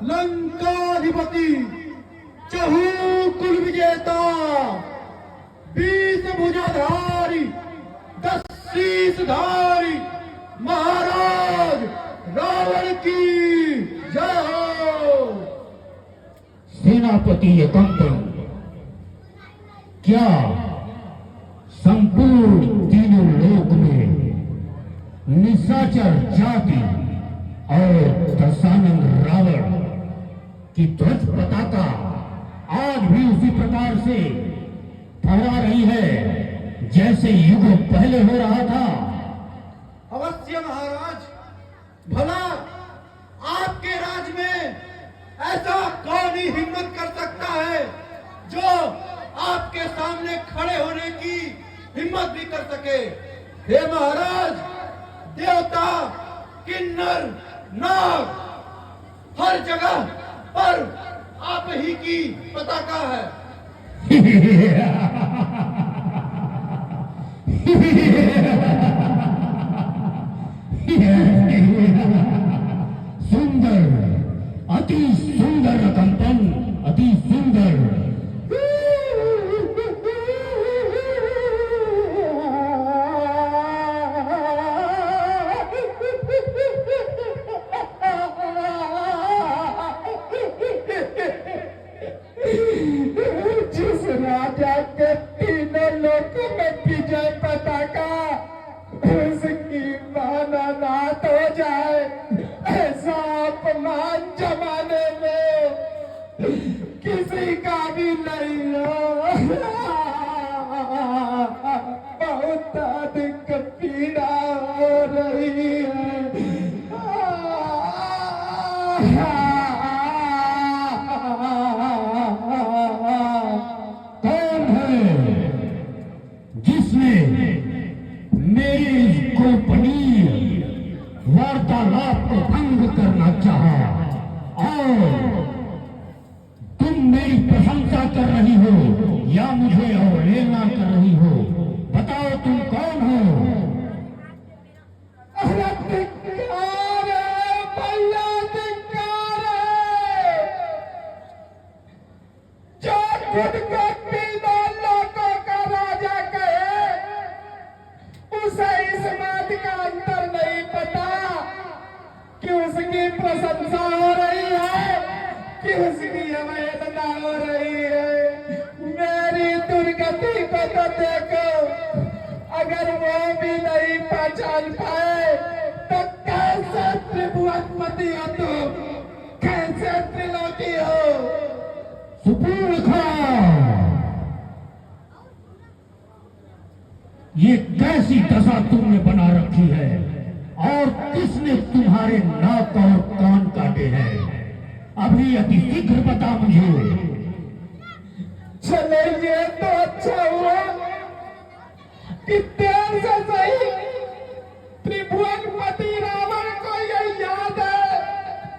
लंकाधिपति चहु कुल विजेता 20 भुजाधारी 10 शीशधारी महाराज रावण की जय हो। सेनापति कंपन, क्या संपूर्ण तीनों लोक में निशाचर जाति और दशानंद रावण की ध्वज पताका आज भी उसी प्रकार से फहरा रही है जैसे युगों पहले हो रहा था? अवश्य महाराज, भला आपके राज में ऐसा कौन ही हिम्मत कर सकता है जो आपके सामने खड़े होने की हिम्मत भी कर सके। हे महाराज, देवता किन्नर नाग हर जगह पर आप ही की पताका है। सुंदर, अति सुंदर कंपन, अति सुंदर। जिस राजा के तीनों लोगों में विजय पताका उसकी मानानाथ हो जाए, ऐसा अपमान जमाने में किसी का भी नहीं हो। बहुत अधिक पीड़ा हो रही है। कौन है जिसने मेरी गोपनीय वार्तालाप को भंग करना चाहा और तुम मेरी प्रशंसा कर रही हो या मुझे अवहेलना कर रही हो? बताओ तुम कौन हो? अरे धिक्कार है भैया, धिक्कार है। जो खुद को तीनों लोगों का राजा कहे, उसे इस बात का अंतर नहीं पता कि उसकी प्रशंसा हो रही है कि उसकी अवहेलना हो रही है। मेरी दुर्गति को तो देखो, अगर वो भी नहीं पहचान पाए तो कैसे त्रिभुवनपति हो तुम, कैसे त्रिलोकी हो? सुपूर्णखा, ये कैसी दशा तुमने बना रखी है और किसने तुम्हारे नाक और कान काटे हैं? अभी अति शीघ्र बता मुझे। चले, ये तो अच्छा हुआ कि देर से सही त्रिभुवनपति रावण को यह याद है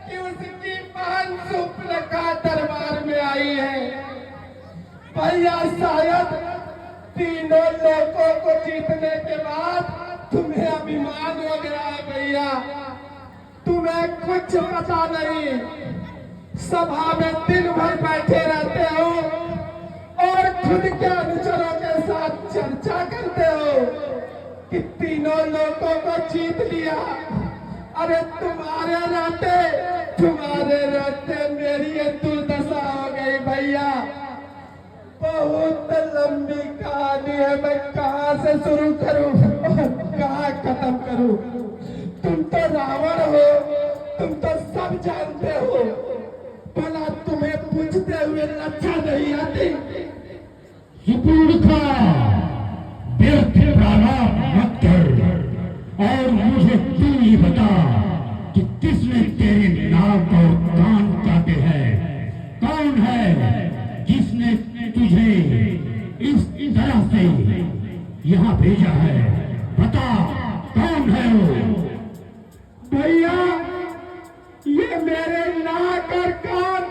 कि उसकी बहन सुपर्णखा दरबार में आई है। भैया, शायद तीनों लोगों को जीतने के बाद तुम्हें अभिमान हो गया है। भैया, तुम्हें कुछ पता नहीं, सभा में दिन भर बैठे रहते हो और खुद के अनुचरों के साथ चर्चा करते हो कि तीनों लोगों को जीत लिया। अरे तुम्हारे रहते मेरी ये दुर्दशा हो गई। भैया, बहुत लंबी कहानी है, मैं कहाँ से शुरू करूं और कहाँ खत्म करूं? तुम तो रावण हो, तुम तो सब जानते हो, भला तुम्हें पूछते हुए लज्जा नहीं आती? सुपूर्णखा, व्यर्थ प्रालाप मत कर और मुझे तू ही बता कि किसने तेरे नाक और कान काटे हैं? कौन है जिसने तुझे इस तरह से यहाँ भेजा है? बता, कौन है वो? भैया, ये मेरे नाक और कान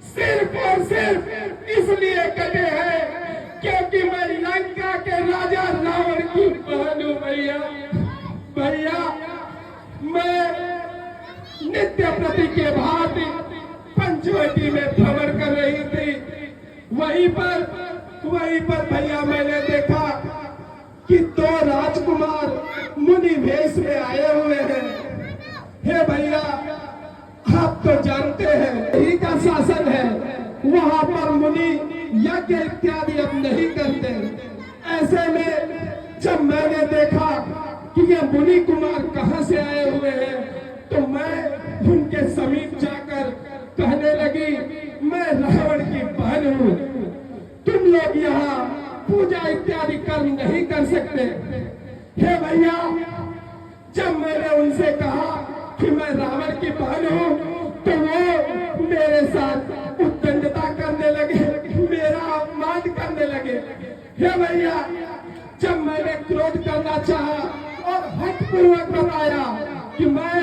सिर्फ और सिर्फ इसलिए कटे हैं क्योंकि मैं लंका के राजा रावण की बहन हूं। भैया, मैं नित्य प्रति के भांति ज्योति में भ्रमण कर रही थी, वहीं पर भैया मैंने देखा कि दो राजकुमार मुनि वेश में आए हुए हैं। हे भैया, आप तो जानते हैं यही का शासन है, वहां पर मुनि यज्ञ इत्यादि अब नहीं करते। ऐसे में जब मैंने देखा कि ये मुनि कुमार कहां से आए हुए हैं, तो मैं उनके समीप जाकर कहने लगी, मैं रावण की बहन हूँ, तुम लोग यहाँ पूजा इत्यादि कर्म नहीं कर सकते। हे भैया, जब मैंने उनसे कहा कि मैं रावण की बहन हूँ, तो वो मेरे साथ उद्दंडता करने लगे, मेरा अपमान करने लगे। हे भैया, जब मैंने क्रोध करना चाहा और हठपूर्वक बताया कि मैं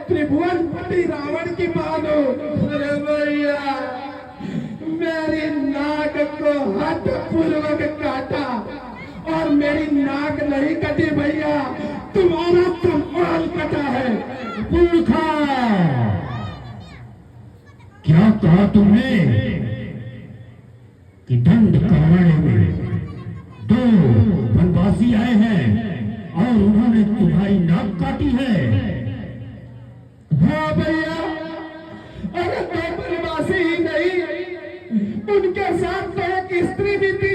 त्रिभुवनपति रावण की बहन हूँ, अरे भैया, मेरी नाक को हठपूर्वक काटा और मेरी नाक नहीं कटी भैया, तुम्हारा कपाल कटा है। मूर्खा, क्या कहा तुमने कि दंड कारण्य में दो वनवासी आए हैं और उन्होंने तुम्हारी नाक काटी है? हाँ भैया, अरे दो वनवासी ही नहीं, उनके साथ तो एक स्त्री भी थी।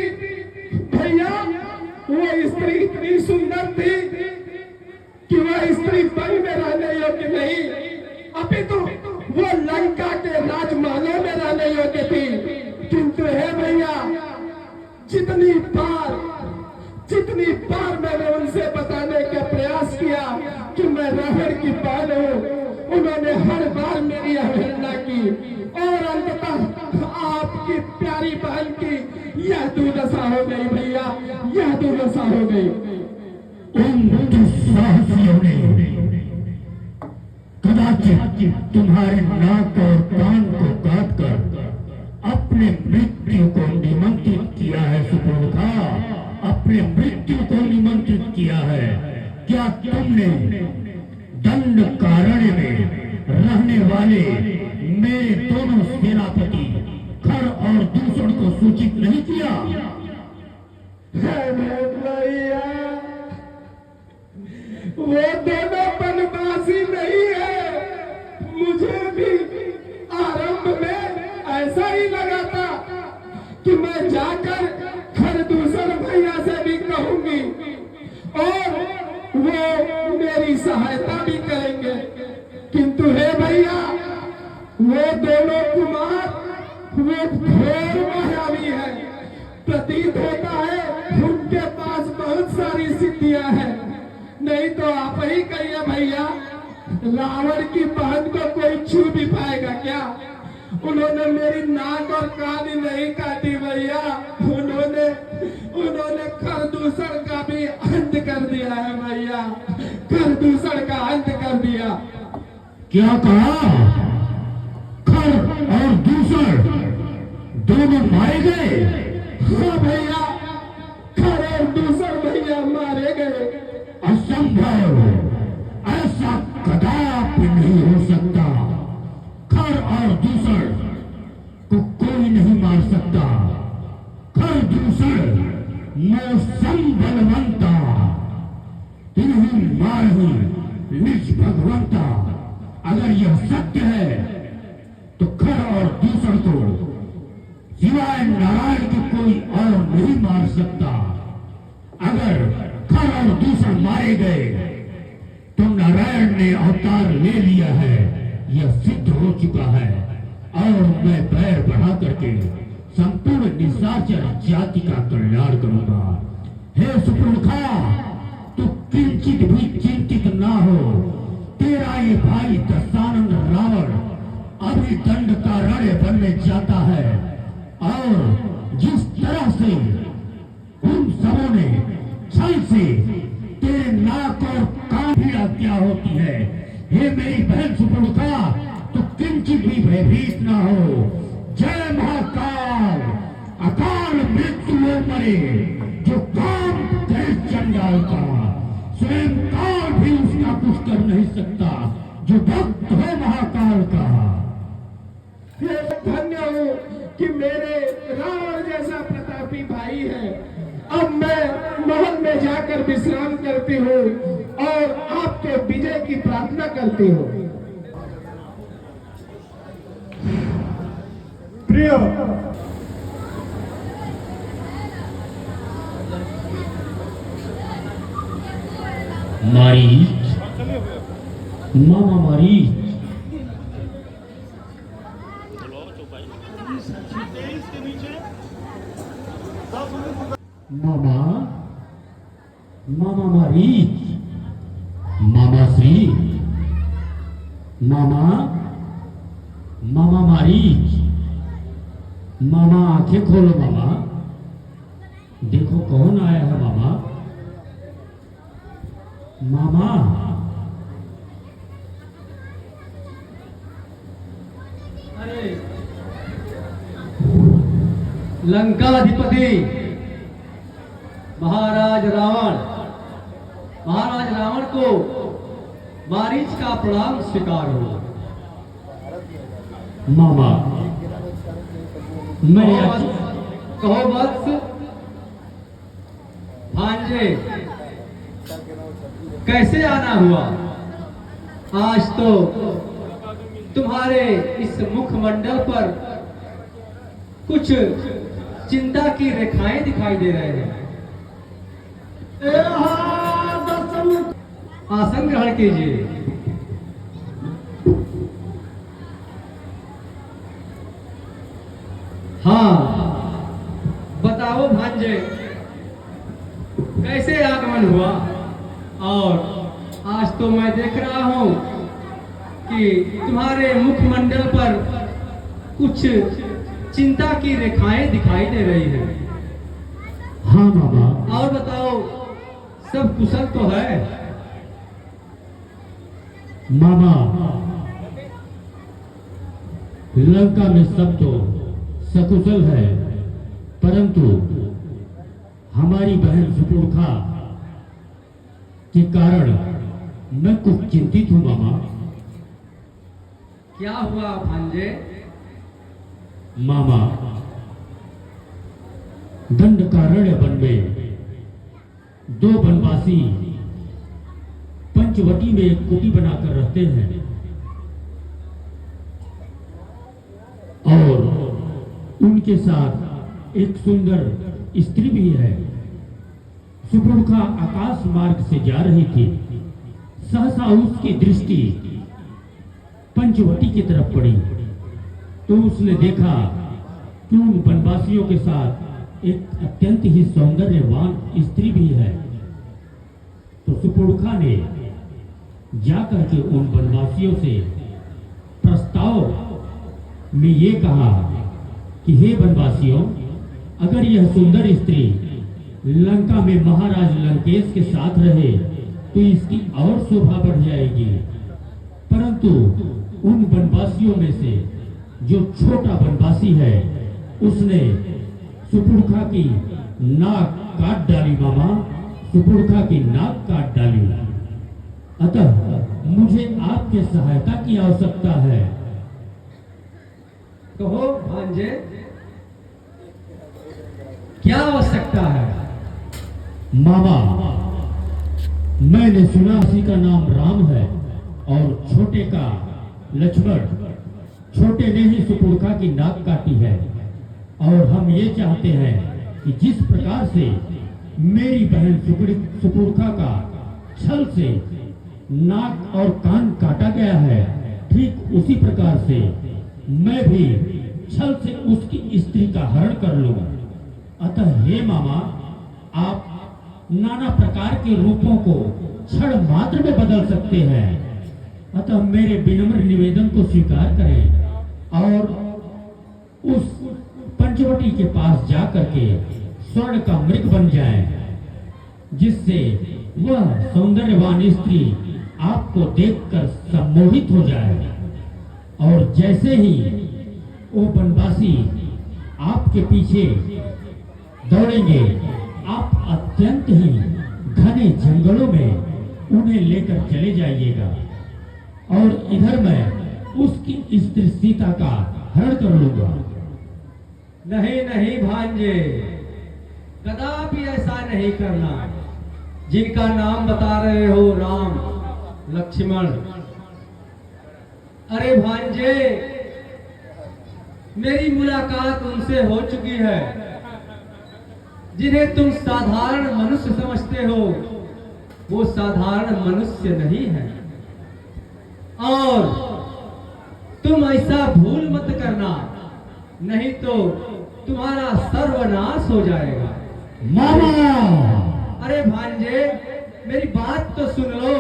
भैया, वो स्त्री इतनी सुंदर थी कि वह स्त्री वन में रहने योग्य नहीं, अभी तो वो लंका के राजमहलों में रहने योग्य थी। किंतु हे भैया, जितनी बार मैंने उनसे बताने का प्रयास किया कि मैं रावण की बहन हूँ, उन्होंने हर बार मेरी अवहेलना की और अंततः आपकी प्यारी बहन की यह दुर्दशा हो गई भैया, यह दुर्दशा हो गई। उन दुस्साहसियों ने कदाचित तुम्हारे नाक और कान को काटकर अपने मृत्यु को निमंत्रित किया है। सुपुर्खा, अपने मृत्यु को निमंत्रित किया है। क्या तुमने दंड कारण्य में रहने वाले मेरे दोनों सेनापति खर और दूषण को सूचित नहीं किया? भैया, वो दोनों वनवासी नहीं है। मुझे भी आरंभ में ऐसा ही लगा था कि मैं जाकर खरदूषण भैया से भी कहूंगी और वो मेरी सहायता भी करेंगे। किंतु हे भैया, वो दोनों कुमार वो घोर मायावी है। प्रतीत होता है उनके पास बहुत सारी सिद्धियां हैं। नहीं तो आप ही कहिए भैया, रावण की बहन को कोई छू भी पाएगा क्या? उन्होंने मेरी नाक और कान नहीं काटी भैया, उन्होंने खरदूषण का भी अंत कर दिया है भैया, खरदूषण का अंत कर दिया। क्या कहा? खर और दूषण दोनों मारे गए? हाँ भैया, खर और दूषण भैया मारे गए। असंभव, ऐसा कदापि नहीं हो सकता। खर और दूषण को कोई नहीं मार सकता। खर दूषण मौसम बलवंता, इन्हीं मारही निज भगवंता। अगर यह सत्य है तो खर और दूषण को सिवाय नारायण के कोई और नहीं मार सकता। अगर खर और दूषण मारे गए तो नारायण ने अवतार ले लिया है, यह सिद्ध हो चुका है। और मैं पैर बढ़ा करके संपूर्ण निशाचर जाति का कल्याण करूंगा। हे सुपुर्खा, तू किंचित भी चिंतित ना हो। तेरा ये भाई दशानन रावण अभी दंड कारण्य बनने जाता है और जिस तरह से उन सबों ने छल से तेरे नाक और कान भी हत्या होती है, हे मेरी बहन सुपुर्खा, तो किंचित भी भयभीत ना हो। जय महाकाल, अकाल मृत्यु हो मरे जो काम करे चंडाल का, स्वयं काल भी उसका कुछ कर नहीं सकता जो भक्त हो महाकाल का। ये धन्य हूँ कि मेरे रावण जैसा प्रतापी भाई है। अब मैं महल में जाकर विश्राम करती हूँ और आपके विजय की प्रार्थना करती हूँ। प्रिय मारीच, मामा मारीच, मामा, मामा मारीच, मामा श्री, मामा, मामा मारीच, मामा आंखें खोलो मामा, देखो कौन आया है मामा, मामा। अरे लंकाधिपति महाराज रावण को मारीच का प्रणाम स्वीकार हो। मामा मैं कहो वत्स भांजे, कैसे आना हुआ? आज तो तुम्हारे इस मुखमंडल पर कुछ चिंता की रेखाएं दिखाई दे रहे हैं। आसन ग्रहण कीजिए। हाँ, बताओ भांजे, कैसे आगमन हुआ? और आज तो मैं देख रहा हूं कि तुम्हारे मुखमंडल पर कुछ चिंता की रेखाएं दिखाई दे रही हैं। हाँ मामा। और बताओ, सब कुशल तो है? मामा लंका में सब तो सकुशल है, परंतु हमारी बहन सुपुर्खा के कारण मैं कुछ चिंतित हूं मामा। क्या हुआ भांजे? मामा दंडकारण्य वन में दो वनवासी पंचवटी में एक कुटी बनाकर रहते हैं और उनके साथ एक सुंदर स्त्री भी है। सुपुर्खा आकाश मार्ग से जा रही थी, सहसा उसकी दृष्टि पंचवटी की तरफ पड़ी तो उसने देखा कि उन वनवासियों के साथ एक अत्यंत ही सौंदर्यवान स्त्री भी है। तो सुपुर्खा ने जाकर के उन वनवासियों से प्रस्ताव में ये कहा कि हे वनवासियों, अगर यह सुंदर स्त्री लंका में महाराज लंकेश के साथ रहे तो इसकी और शोभा बढ़ जाएगी, परंतु उन वनवासियों में से जो छोटा वनवासी है उसने सुपुर्खा की नाक काट डाली मामा, सुपुर्खा की नाक काट डाली। अतः मुझे आपके सहायता की आवश्यकता है। कहो भांजे, क्या आवश्यकता है? मामा मैंने सुना उसी का नाम राम है और छोटे का लक्ष्मण। छोटे ने ही सुपुर्खा की नाक काटी है और हम ये चाहते हैं कि जिस प्रकार से मेरी बहन सुपुर्खा का छल से नाक और कान काटा गया है, ठीक उसी प्रकार से मैं भी छल से उसकी स्त्री का हरण कर लूं। अतः हे मामा, आप नाना प्रकार के रूपों को क्षण मात्र में बदल सकते हैं। अतः मेरे विनम्र निवेदन को स्वीकार करें और उस पंचवटी के पास जाकर के स्वर्ण का मृग बन जाए, जिससे वह सौंदर्यवान स्त्री आपको देखकर सम्मोहित हो जाए। और जैसे ही वो वनवासी आपके पीछे दौड़ेंगे, आप अत्यंत ही घने जंगलों में उन्हें लेकर चले जाइएगा और इधर मैं उसकी स्त्री सीता का अपहरण कर लूंगा। नहीं नहीं भांजे, कदापि ऐसा नहीं करना। जिनका नाम बता रहे हो, राम लक्ष्मण, अरे भांजे, मेरी मुलाकात उनसे हो चुकी है जिन्हें तुम साधारण मनुष्य समझते हो। वो साधारण मनुष्य नहीं है। और तुम ऐसा भूल मत करना, नहीं तो तुम्हारा सर्वनाश हो जाएगा। मामा, अरे भांजे, मेरी बात तो सुन लो।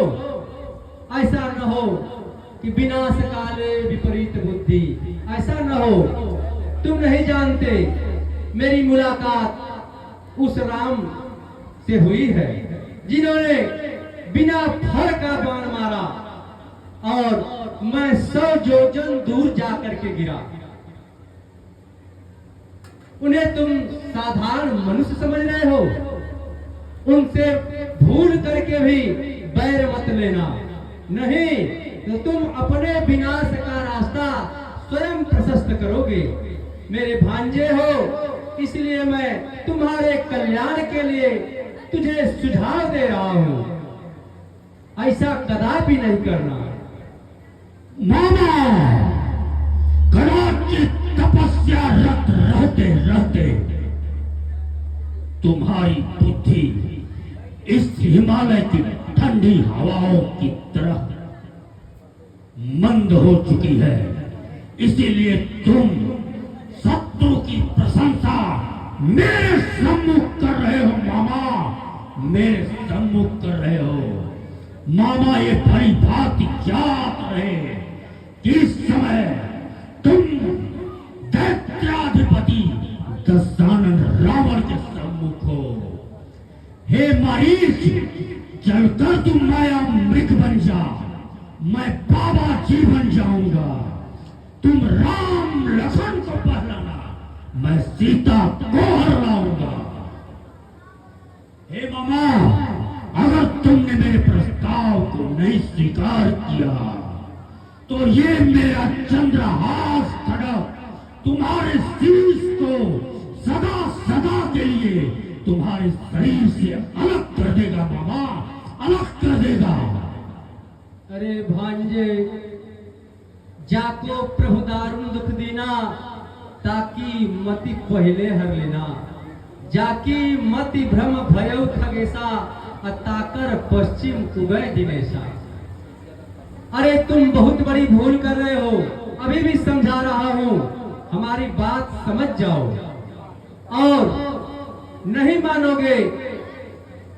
ऐसा न हो कि विनाश काले विपरीत बुद्धि, ऐसा न हो। तुम नहीं जानते मेरी मुलाकात उस राम से हुई है जिन्होंने बिना फर का बाण मारा और मैं 100 योजन दूर जाकर के गिरा। उन्हें तुम साधारण मनुष्य समझ रहे हो। उनसे भूल करके भी बैर मत लेना, नहीं तो तुम अपने विनाश का रास्ता स्वयं प्रशस्त करोगे। मेरे भांजे हो, इसलिए मैं तुम्हारे कल्याण के लिए तुझे सुझाव दे रहा हूं। ऐसा कदापि नहीं करना। मामा, कदाचित तपस्यारत रहते रहते तुम्हारी बुद्धि इस हिमालय की ठंडी हवाओं की तरह मंद हो चुकी है। इसीलिए तुम शत्रु की प्रशंसा मेरे सम्मुख कर रहे हो। मामा, मेरे सम्मुख कर रहे हो। मामा, ये भली भांति ज्ञात रहे कि इस समय तुम दैत्याधिपति दशानन रावण के सम्मुख हो। हे मरीच, चलकर तुम माया मृग बन जा, मैं बाबा जी बन जाऊंगा। तुम राम लखन को पहलाना, मैं सीता को हर लाऊंगा। हे मामा, अगर तुमने मेरे प्रस्ताव को नहीं स्वीकार किया तो ये मेरा चंद्रहास खड़ग तुम्हारे शीश को सदा सदा के लिए तुम्हारे शरीर से अलग कर देगा। मामा, अलग कर देगा। अरे भांजे, जाको प्रभु दारुण दुख दीना, ताकि मति पहले हर लेना। जाकी मति भ्रम भयो खगेसा, अताकर पश्चिम उगय दिनेशा। अरे तुम बहुत बड़ी भूल कर रहे हो। अभी भी समझा रहा हूं, हमारी बात समझ जाओ। और नहीं मानोगे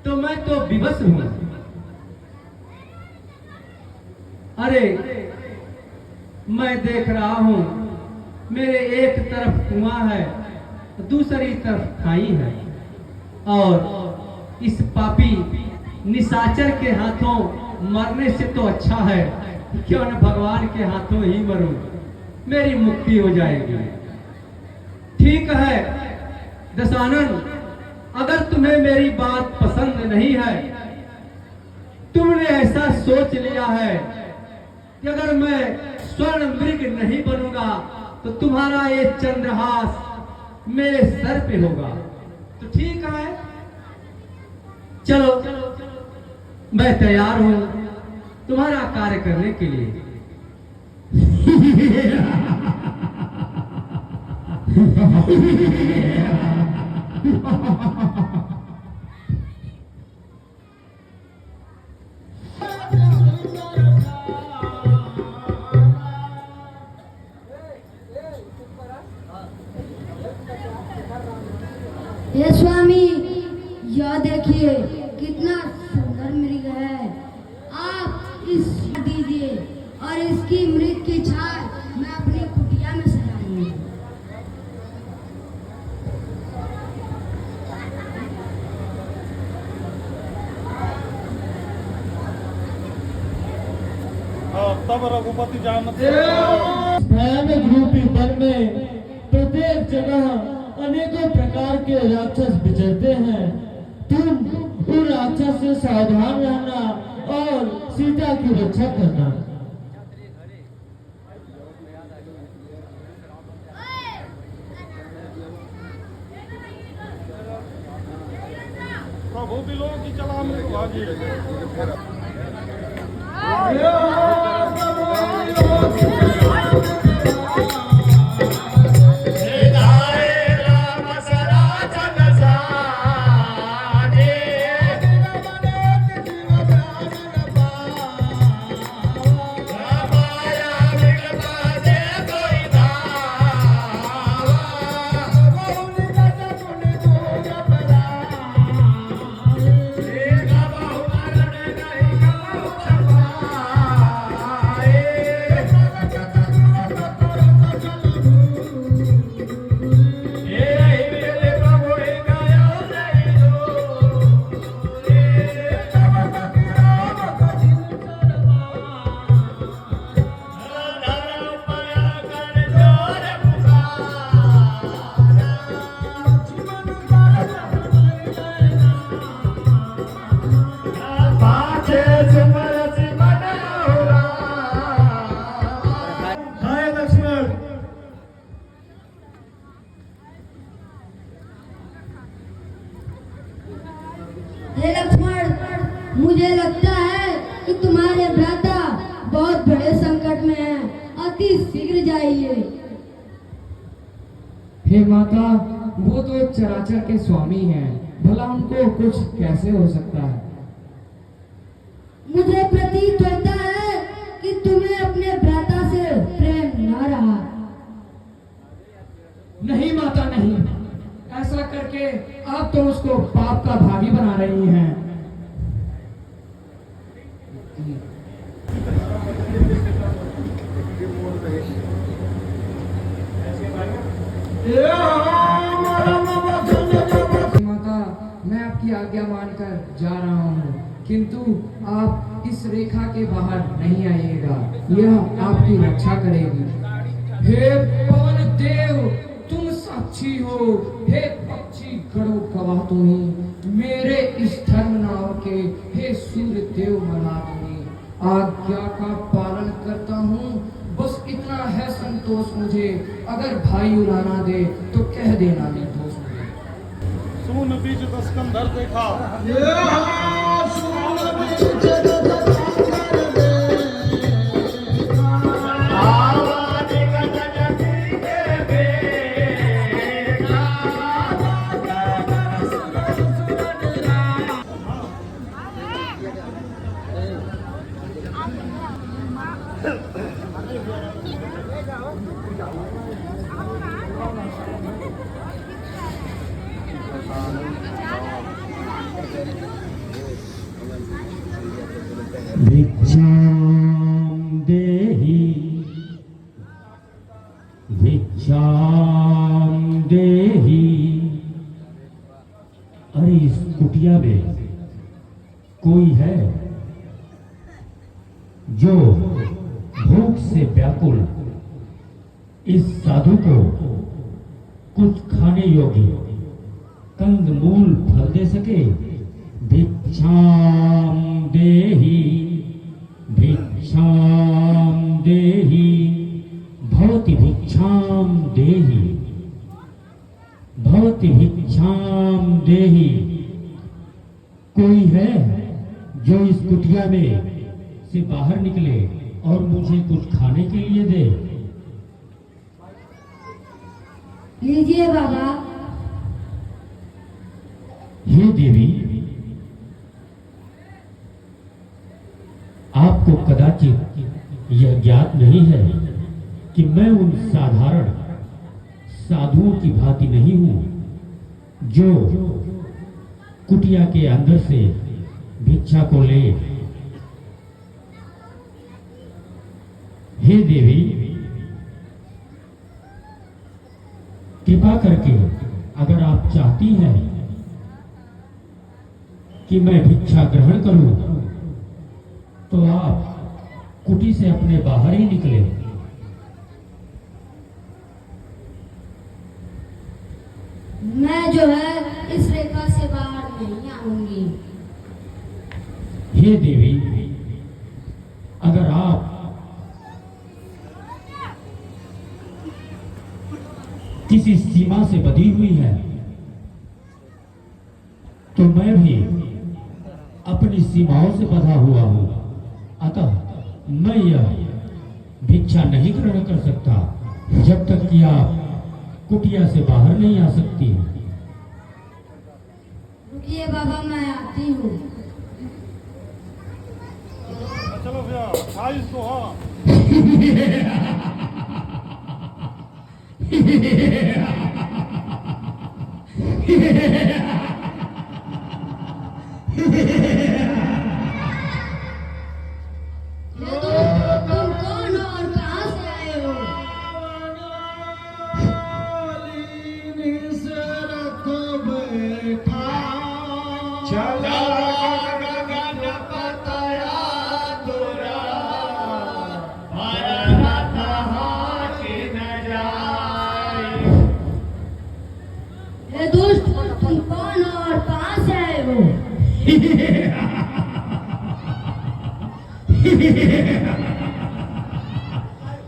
तो मैं तो विवश हूं। अरे मैं देख रहा हूं, मेरे एक तरफ कुआं है, दूसरी तरफ खाई है। और इस पापी निशाचर के हाथों मरने से तो अच्छा है क्यों न भगवान के हाथों ही मरूं, मेरी मुक्ति हो जाएगी। ठीक है दशानन, अगर तुम्हें मेरी बात पसंद नहीं है, तुमने ऐसा सोच लिया है कि अगर मैं स्वर्ण मृग नहीं बनूंगा तो तुम्हारा ये चंद्रहास मेरे सर पे होगा, तो ठीक है, चलो मैं तैयार हूं तुम्हारा कार्य करने के लिए। ये स्वामी, यह देखिए कितना सुंदर मृग है। आप इस दीजिए और इसकी मृग की छाल मैं अपनी कुटिया में सजाऊंगी। तब रघुपति जानत भयानक रूपी वन में प्रत्येक जगह अनेकों प्रकार के राक्षस विचरते हैं। तुम उन राक्षस से सावधान रहना और सीता की रक्षा करना। भी लोग की चला हमने को भागी हाय लक्ष्मण, हे लक्ष्मण, मुझे लगता है कि तुम्हारे भ्राता बहुत बड़े संकट में हैं। अति शीघ्र जाइए। हे माता, वो तो चराचर के स्वामी हैं, भला उनको कुछ कैसे हो सकता है? मुझे प्रतीत होता है कि तुम्हें अपने भ्राता से प्रेम न रहा। नहीं माता नहीं, ऐसा करके आप तो उसको पाप का भागी बना रही हैं। माता, मैं आपकी आज्ञा मानकर जा रहा हूँ, किंतु आप इस रेखा के बाहर नहीं आइएगा, यह आपकी रक्षा करेगी। हे पवन देव, तुम साक्षी हो, हे पक्षी गणों गवाह तुम्ही, मेरे इस धर्म नाव के हे सूर्य देव मना तुम्ही, आज्ञा का पालन करता हूँ, बस इतना है संतोष मुझे, अगर भाई उड़ाना दे तो कह देना निर्दोष मुझे। सुन बीज दस्कंधर देखा भिक्षां देहि भिक्षां देहि। अरे इस कुटिया में कोई है जो भूख से व्याकुल इस साधु को कुछ खाने योग्य कंद मूल फल दे सके? भिक्षां देहि भिक्षां देहि भवति भिक्षां देहि भवति भिक्षां देहि। कोई है जो इस कुटिया में से बाहर निकले और मुझे कुछ खाने के लिए दे? लीजिए बाबा। हे देवी, आपको कदाचित यह ज्ञात नहीं है कि मैं उन साधारण साधुओं की भांति नहीं हूं जो कुटिया के अंदर से भिक्षा को ले। हे देवी, कृपा करके अगर आप चाहती हैं कि मैं भिक्षा ग्रहण करूं तो आप कुटी से अपने बाहर ही निकले। मैं जो है इस रेखा से बाहर नहीं आऊंगी। हे देवी, अगर आप किसी सीमा से बंधी हुई है तो मैं भी अपनी सीमाओं से बंधा हुआ हूं, अतः मैं यह भिक्षा नहीं ग्रहण कर सकता जब तक कि आप कुटिया से बाहर नहीं आ सकती। रुकिए बाबा, मैं आती हूँ। चलो भैया खा इसको। हाँ ये तो तुम कौन हो और कहाँ से आए हो? ये दुष्ट, तुम कौन हो और कहाँ से आए हो?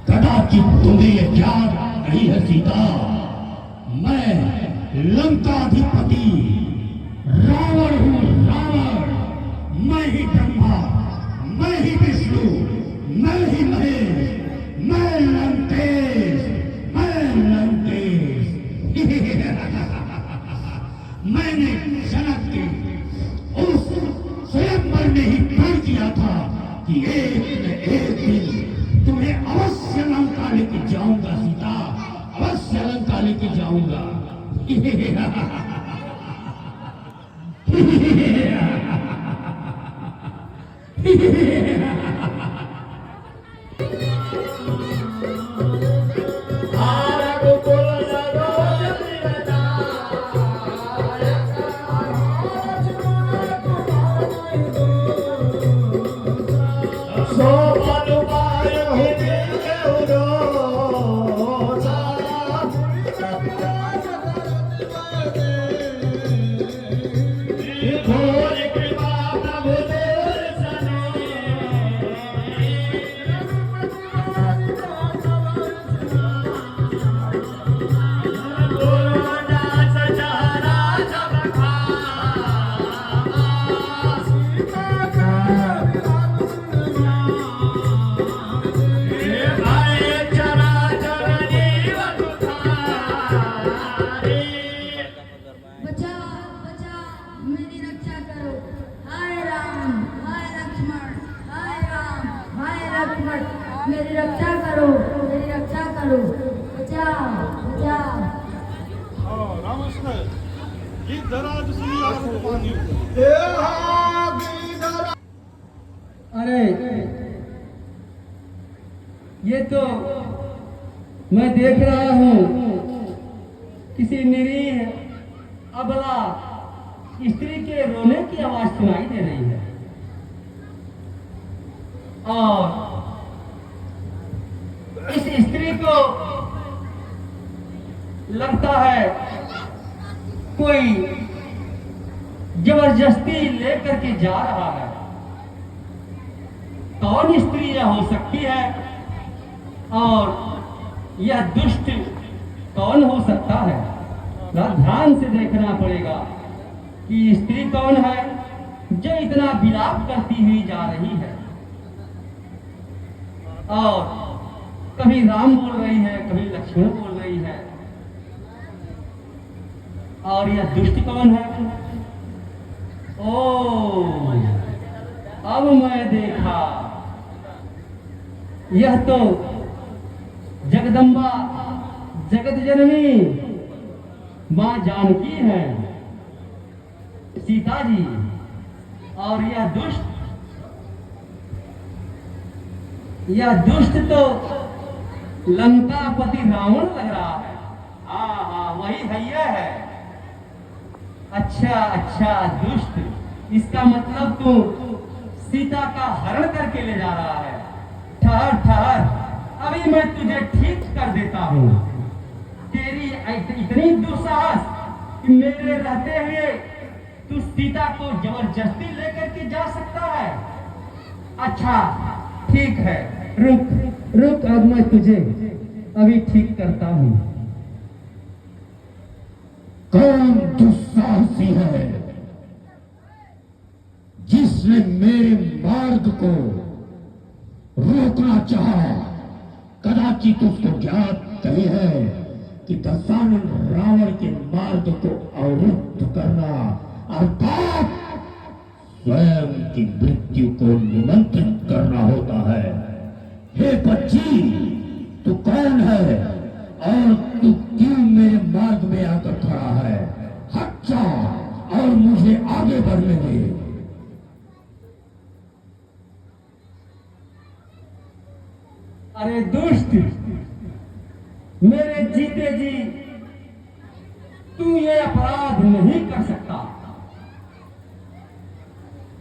कदाचित तुम्हें यह ज्ञान नहीं है सीता, मैं लंकाधिपति रावण हूँ, रावण। मैं ही ब्रह्मा, मैं ही विष्णु, मैं ही महेश, मैं लंकेश, मैं लंकेश। मैंने जनक के उस स्वयंवर में ही प्रण किया था कि एक न एक दिन तुम्हें अवश्य लंका लेके जाऊंगा सीता, अवश्य लंका लेके जाऊंगा। बचाओ बचाओ, मेरी रक्षा करो। हाय राम, हाय लक्ष्मण, हाय राम, हाय लक्ष्मण, मेरी रक्षा करो, मेरी रक्षा करो। बचाओ बचाओ। हाँ रामकृष्ण गीत धरा जिसमें आपको पानी। अरे ये तो मैं देख रहा हूँ किसी निरीह अबला स्त्री के रोने की आवाज सुनाई दे रही है, और इस स्त्री को लगता है कोई जबरदस्ती लेकर के जा रहा है। कौन स्त्री यह हो सकती है और यह दुष्ट कौन हो सकता है? ध्यान से देखना पड़ेगा कि स्त्री कौन है जो इतना विलाप करती हुई जा रही है, और कभी राम बोल रही है, कभी लक्ष्मण बोल रही है, और यह दुष्ट कौन है? ओ, अब मैं देखा, यह तो जगदम्बा जगत जननी मां जानकी है, सीता जी। और यह दुष्ट तो लंकापति रावण लग रहा है। हाँ हाँ, वही भैया है। अच्छा अच्छा, दुष्ट, इसका मतलब तू सीता का हरण करके ले जा रहा है। ठहर ठहर, अभी मैं तुझे ठीक कर देता हूँ। तेरी इतनी दुस्साहस कि मेरे रहते हुए तू सीता को जबरदस्ती लेकर के जा सकता है? अच्छा ठीक है, रुक रुक, अब मैं तुझे अभी ठीक करता हूँ। कौन दुस्साहसी है को रोकना चाहा, कदाचित उसको ज्ञात नहीं है कि दशानन रावण के मार्ग को अवरुद्ध करना अर्थात स्वयं की मृत्यु को निमंत्रित करना होता है। हे बच्ची, तू कौन है और तू क्यों मेरे मार्ग में आकर खड़ा है? हट जा और मुझे आगे बढ़ने दे। अरे दुष्ट, मेरे जीते जी तू ये अपराध नहीं कर सकता।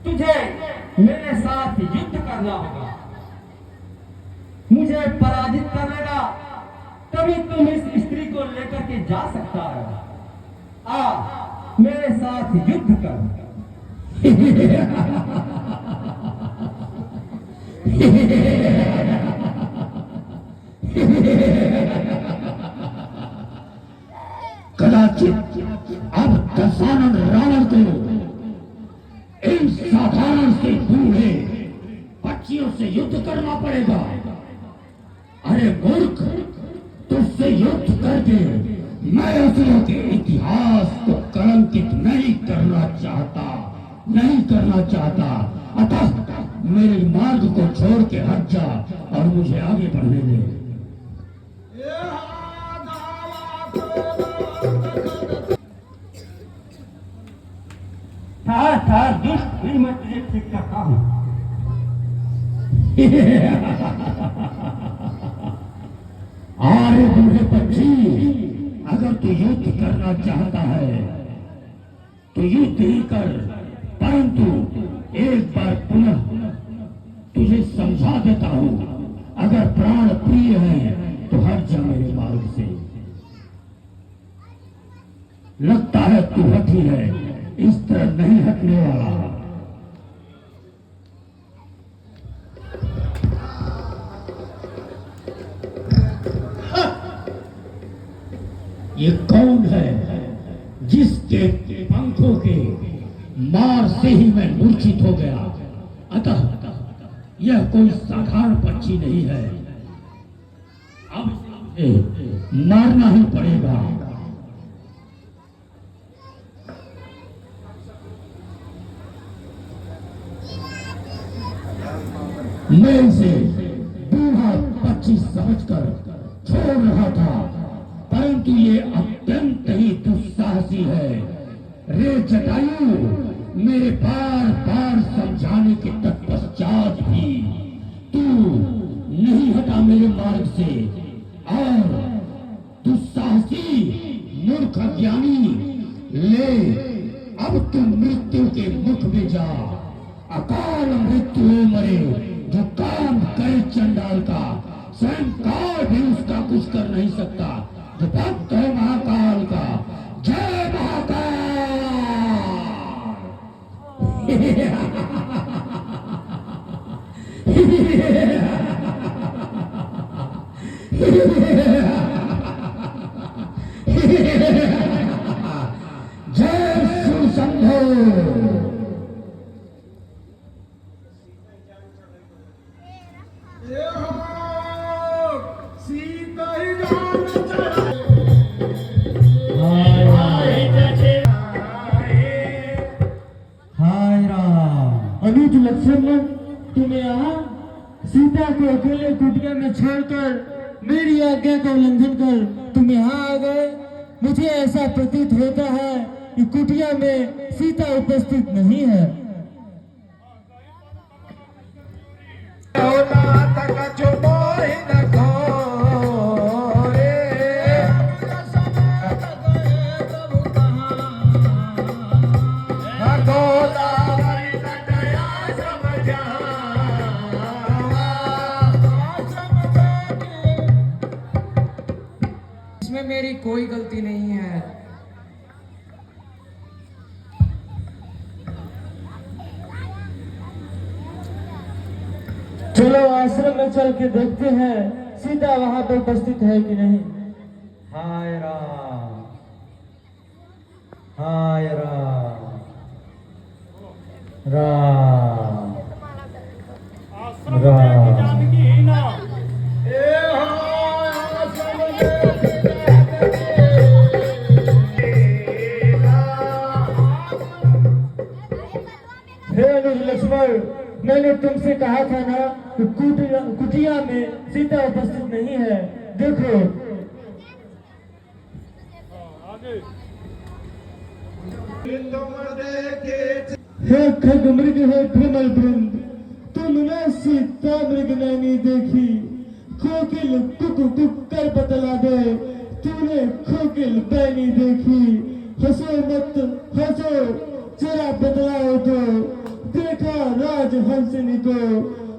तुझे मेरे साथ युद्ध करना होगा। मुझे पराजित कर लेगा, तभी तुम इस स्त्री को लेकर के जा सकता है। आ मेरे साथ युद्ध कर। कदाचित अब दशानन रावण को इन साधारण से बूढ़े बच्चियों से युद्ध करना पड़ेगा। अरे मूर्ख, तुझसे युद्ध करके मैं असुरों के इतिहास को कलंकित नहीं करना चाहता। अतः मेरे मार्ग को छोड़ के हट जा और मुझे आगे बढ़ने दे। था दुष्ट भी मैं तुझे ठीक करता हूँ। अरे बूढ़े पक्षी, अगर तू युद्ध करना चाहता है तो युद्ध ही कर, परंतु एक बार पुनः तुझे समझा देता हूँ, अगर प्राण प्रिय है तो हट जा मेरे मार्ग से। लगता है तू हठी है, इस तरह नहीं हटने वाला। ये कौन है जिसके पंखों के मार से ही मैं मूर्छित हो गया? अतः यह कोई साधारण पक्षी नहीं है, अब इसे मारना ही पड़ेगा। मैं इसे बूढ़ा पक्षी समझकर छोड़ रहा था, परंतु ये अत्यंत ही दुस्साहसी है। रे जटायु, मेरे बार बार समझाने के तत्पश्चात भी तू नहीं हटा मेरे मार्ग से, और दुस्साहसी मूर्ख ज्ञानी, ले अब तू मृत्यु के मुख में जा। अकाल मृत्यु मरे जो काम करे चंडाल का, स्वयं काल भी उसका कुछ कर नहीं सकता। जो भक्त है महाकाल का, जय महाकाल। जय शिव शंभो। अनुज लक्ष्मण, तुम यहाँ सीता को अकेले कुटिया में छोड़कर मेरी आज्ञा का उल्लंघन कर तुम यहाँ आ गए। मुझे ऐसा प्रतीत होता है कि कुटिया में सीता उपस्थित नहीं है। इसमें मेरी कोई गलती नहीं है। चलो आश्रम में चल के देखते हैं सीता वहां पर उपस्थित है कि नहीं। हाय राम, हाय राम, राम। मैंने तुमसे कहा था ना कि कुटिया में सीता उपस्थित नहीं है। देखो आगे हे खग मृग है भ्रमर वृंद, तुमने सीता मृग नैनी देखी, कोकिल कुक कुक कर बतला दे, तूने कोकिल बैनी देखी। हंसो मत हंसो, जरा बतलाओ तो, देखा राज हंसनी को,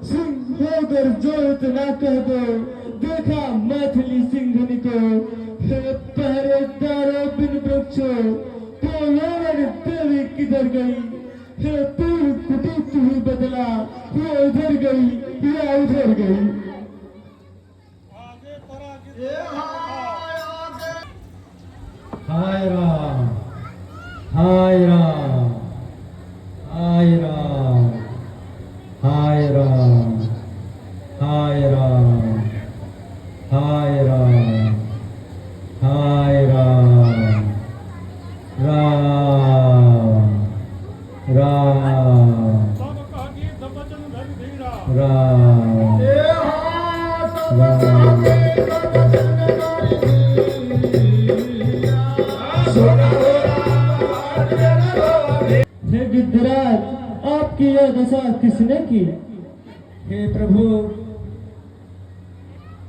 सिंह होकर जो इतना कह दो, देखा मैथिली सिंघनी को। हे पहरेदारों बिन वृक्षो, पोलोवर देवी किधर गई, हे पूर्व कुटी तू ही बदला, वो उधर गई या उधर गई। आगे परा हाय राम, हाय राम, हाय राम, हाय राम, हाय राम, हाय राम, हाय राम, राम राम सब कहागी दबचन धरि धीरा राम राम। हे गिद्धराज, आपकी यह दशा किसने की? हे प्रभु,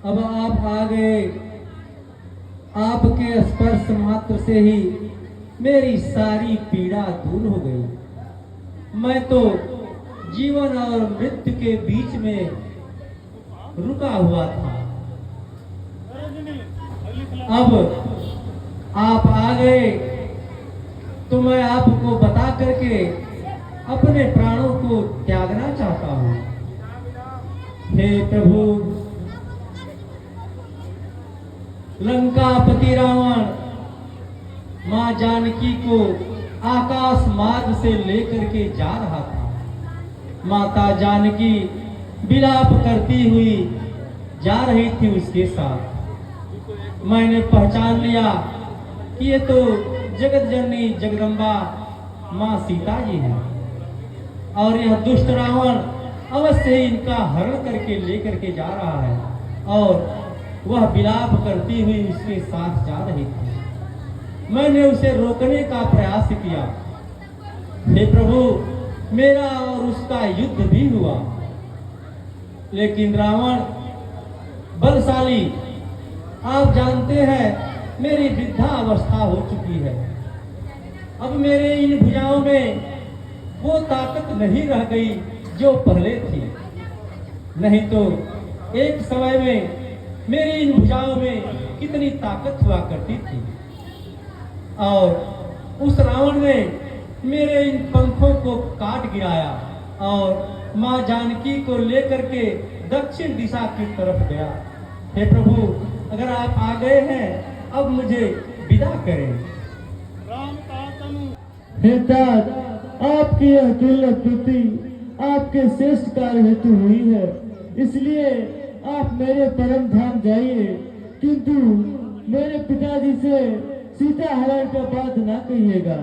अब आप आ गए। आपके स्पर्श मात्र से ही मेरी सारी पीड़ा दूर हो गई। मैं तो जीवन और मृत्यु के बीच में रुका हुआ था। अब आप आ गए तो मैं आपको बता करके अपने प्राणों को त्यागना चाहता हूँ। हे प्रभु, लंकापति रावण मां जानकी को आकाश मार्ग से लेकर के जा रहा था। माता जानकी विलाप करती हुई जा रही थी उसके साथ। मैंने पहचान लिया कि ये तो जगत जननी जगदम्बा मां सीता जी है और यह दुष्ट रावण अवश्य ही इनका हरण करके लेकर के जा रहा है और वह विलाप करती हुई उसके साथ जा रही थी। मैंने उसे रोकने का प्रयास किया। हे प्रभु, मेरा और उसका युद्ध भी हुआ, लेकिन रावण बलशाली, आप जानते हैं मेरी वृद्धा अवस्था हो चुकी है। अब मेरे इन भुजाओं में वो ताकत नहीं रह गई जो पहले थी। नहीं तो एक समय में मेरी इन भुजाओं में कितनी ताकत हुआ करती थी और उस रावण ने मेरे इन पंखों को काट गिराया और मां जानकी को लेकर के दक्षिण दिशा की तरफ गया। हे प्रभु, अगर आप आ गए हैं, अब मुझे विदा करें। राम का तनु हे तात, आपकी यह दुर्लभ वृत्ति आपके श्रेष्ठ कार्य हेतु हुई है, इसलिए आप मेरे परम धाम जाइए, किंतु मेरे पिताजी से सीता हरण का बात ना कहिएगा।